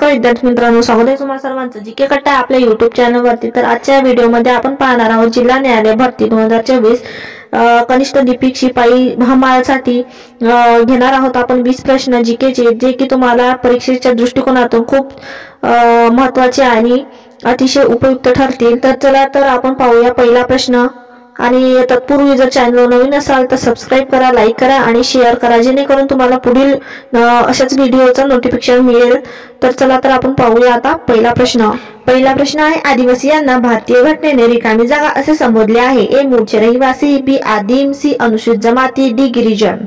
नमस्कार विद्यार्थी मित्रांनो, स्वागत आहे तुम्हा सर्वांचं जीके कट्टा आपल्या YouTube चॅनलवरती। तर आजच्या व्हिडिओमध्ये आपण पाहणार आहोत जिल्हा न्यायालय भरती 2024 कनिष्ठ दीपिक शिपाई हमालसाठी घेणार आहोत आपण 20 प्रश्न जीकेचे, जे की तुम्हाला परीक्षेच्या दृष्टिकोनातून खूप महत्त्वाचे आणि अतिशय उपयुक्त ठरतील। तर चला तर आपण पाहूया पहिला प्रश्न। आणि तत्पूर्वी जर चॅनल नवीन असाल तर सबस्क्राइब करा, लाईक करा आणि शेअर करा, जेणेकरून तुम्हाला पुढील अशाच व्हिडिओचं नोटिफिकेशन मिळेल। तर चला तर आपण पाहूया आता पहिला प्रश्न। पहिला प्रश्न आहे, आदिवासीयांना भारतीय घटनेने रिकामी जागा असे संबोधले आहे। ए मूळचे रहिवासी, बी आदिम, सी अनुसूचित जमाती, डी गिरिजन।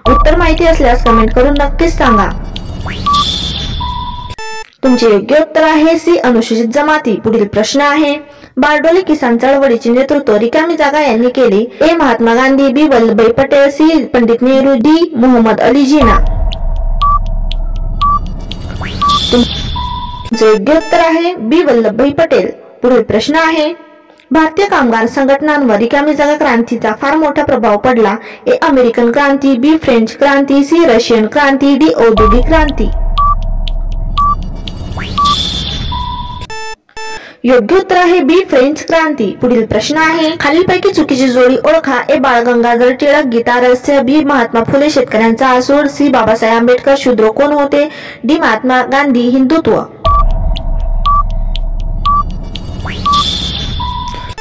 उत्तर माहिती असल्यास कमेंट करून नक्कीच सांगा। तुमचे योग्य उत्तर आहे सी अनुसूचित जमाती। पुढील प्रश्न आहे, बारडोली किसान चळवळीचे नेतृत्व रिकामी जागा यांनी केले। ए महात्मा गांधी, बी वल्लभभाई पटेल, सी पंडित नेहरू, डी मोहम्मद अली जिना। तुमचे योग्य उत्तर आहे बी वल्लभभाई पटेल। पुढील प्रश्न आहे, भारतीय कामगार संघटनांवर रिकामी जागा क्रांतीचा फार मोठा प्रभाव पडला। ए अमेरिकन क्रांती, बी फ्रेंच क्रांती, सी रशियन क्रांती, डी औद्योगिक क्रांती। योग्य उत्तर आहे बी फ्रेंच क्रांती। पुढील प्रश्न आहे, खालीलपैकी चुकीची जोडी ओळखा। ए बाळ गंगाधर टिळक गीता रहस्य, बी महात्मा फुले शेतकऱ्यांचा आसूड, सी बाबासाहेब आंबेडकर शूद्र कोण होते, डी महात्मा गांधी हिंदुत्व।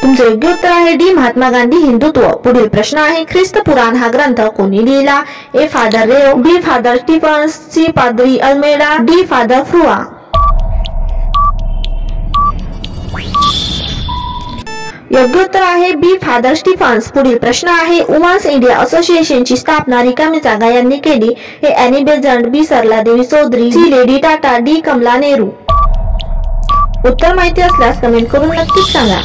तुमचे योग्य उत्तर आहे डी महात्मा गांधी हिंदुत्व। पुढील प्रश्न आहे, ख्रिस्त पुराण हा ग्रंथ कोणी लिहिला। A father Rheo, B father Stephens, C पाद्री अल्मेडा, डी फादर फ्रुआ। योग्य उत्तर आहे बी फादर स्टीफन्स। पुढील प्रश्न आहे, वुमन्स इंडिया असोसिएशनची स्थापना रिकामी जागा यांनी केली। हे Annie Besant, B Sarla Devi Chaudhary, C lady Tata, D Kamala Nehru. उत्तर माहिती असल्यास कमेंट करून नक्कीच सांगा।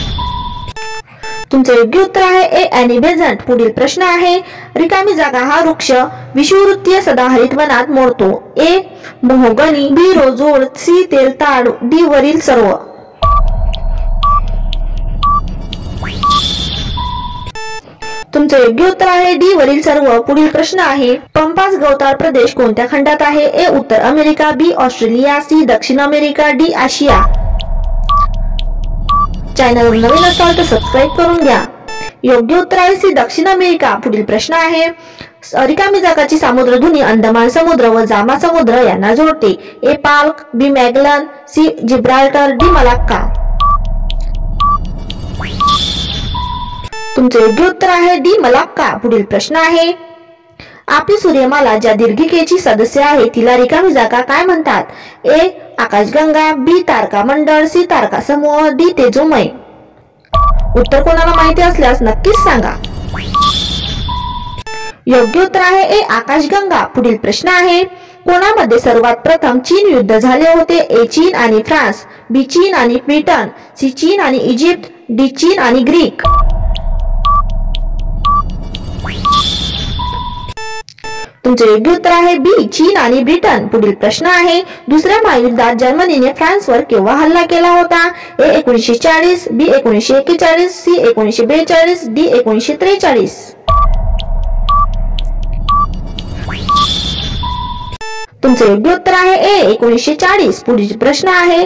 तुमचे योग्य उत्तर आहे ए ॲनी बेझंट। पुढील प्रश्न आहे, रिकामी जागा हा वृक्ष विषुववृत्तीय सदाहरित वनात मोडतो। ए मोहगनी, बी रोजोड, सी तेलताड, डी वरील सर्व। तुमचे योग्य उत्तर आहे डी वरील सर्व। पुढील प्रश्न आहे, पंपास गवताळ प्रदेश कोणत्या खंडात आहे। ए उत्तर अमेरिका, बी ऑस्ट्रेलिया, सी दक्षिण अमेरिका, डी आशिया। चॅनल नवीन असाल तर सबस्क्राइब करून घ्या। योग्य उत्तर आहे सी दक्षिण अमेरिका। पुढील प्रश्न आहे, रिकामी जागाची सामुद्रधुनी अंदमान समुद्र व जामा समुद्र यांना जोडते। ए पाल्क, बी मॅगलन, सी जिब्राल्टर, डी मलाक्का। तुमचे योग्य उत्तर आहे डी मलाक्का। पुढील प्रश्न आहे, आपली सूर्यमाला ज्या दीर्घिकेची सदस्य आहे तिला रिकामी जागा काय म्हणतात। ए आकाशगंगा, बी तारका मंडळ, सी तारका समूह, डी तेजोमय। उत्तर कोणाला माहिती असल्यास नक्कीच सांगा। योग्य उत्तर आहे ए आकाशगंगा। पुढील प्रश्न आहे, कोणामध्ये सर्वात प्रथम चीन युद्ध झाले होते। ए चीन आणि फ्रान्स, बी चीन आणि ब्रिटन, सी चीन आणि इजिप्त, डी चीन आणि ग्रीक। तुमचे योग्य उत्तर आहे बी चीन आणि ब्रिटन। पुढील प्रश्न आहे, दुसऱ्या महायुद्धात जर्मनीने फ्रान्सवर केव्हा हल्ला केला होता। ए 1940, बी 1941, सी 1942, डी 1943। तुमचे योग्य उत्तर आहे ए 1940। पुढील प्रश्न आहे,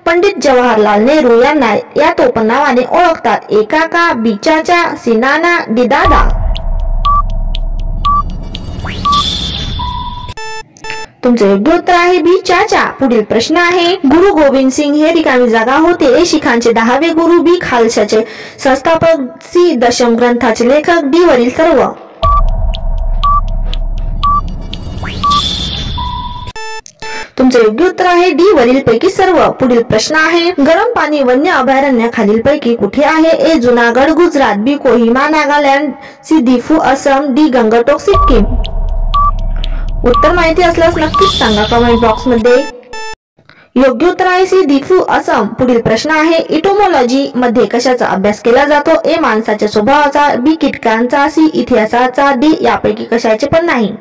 पंडित जवाहरलाल नेहरू यांना या टोपण नावाने ओळखतात। ए काका, बी चाचा, सी नाना, डी दादा। तुमचे योग्य उत्तर आहे बी चाचा। पुढील प्रश्न आहे, गुरु गोविंद सिंग हे रिकामी जागा होते। ए शिखांचे 10वे गुरु, बी खालसाचे संस्थापक, सी दशम ग्रंथाचे लेखक, डी वरील सर्व। तुमचे योग्य उत्तर आहे डी वरील पैकी सर्व। पुढील प्रश्न आहे, गरम पाणी वन्य अभयारण्य खालील पैकी कुठे आहे। ए जुनागड गुजरात, बी कोहिमा नागालँड, सी दिफू असम, डी गंगटोक सिक्कीम। उत्तर माहिती असल्यास नक्कीच सांगा कमेंट बॉक्स मध्ये। योग्य उत्तर आहे सी दिफू असम। पुढील प्रश्न आहे, इटोमॉलॉजी मध्ये कशाचा अभ्यास केला जातो। ए माणसाच्या स्वभावाचा, बी कीटकांचा, सी इतिहासाचा, डी यापैकी कशाचे पण नाही।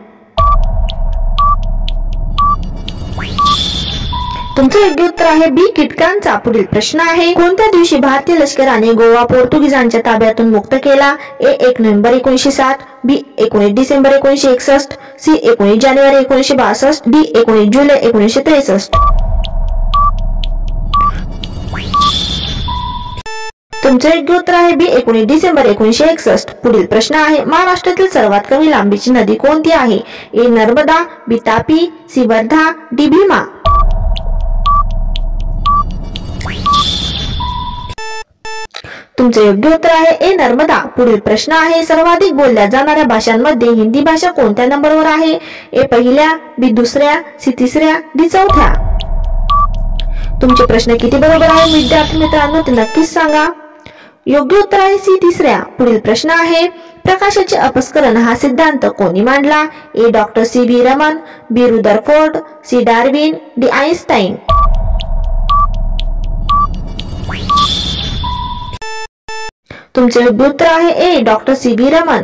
तुमचे योग्य उत्तर आहे बी कीटकांचा। पुढील प्रश्न आहे, कोणत्या दिवशी भारतीय लष्कराने गोवा पोर्तुगीजांच्या ताब्यातून मुक्त केला। ए 1 नोव्हेंबर 1907, बी 19 डिसेंबर 1961, सी 19 जानेवारी 1962, डी 19 जुलै 1963। तुमचे योग्य उत्तर आहे बी 19 डिसेंबर 1961. पुढील प्रश्न आहे, महाराष्ट्रातील सर्वात कमी लांबीची नदी कोणती आहे? ए नर्मदा, बी तापी, सी वर्धा, डी भीमा. तुमचे योग्य उत्तर आहे ए नर्मदा. पुढील प्रश्न आहे, सर्वाधिक बोलल्या जाणाऱ्या भाषांमध्ये हिंदी भाषा कोणत्या नंबरवर आहे? ए पहिल्या, बी दुसऱ्या, सी तिसऱ्या, डी चौथ्या. तुमचे प्रश्न किती बरोबर आहे विद्यार्थी मित्रांनो ते नक्कीच सांगा. योग्य उत्तर आहे सी तिसऱ्या. पुढील प्रश्न आहे, प्रकाशाचे अपस्करण हा सिद्धांत कोणी मांडला? A doctor C V Raman, B Rutherford, C Darwin, D Einstein. तुमचे योग्य उत्तर आहे A doctor C V Raman.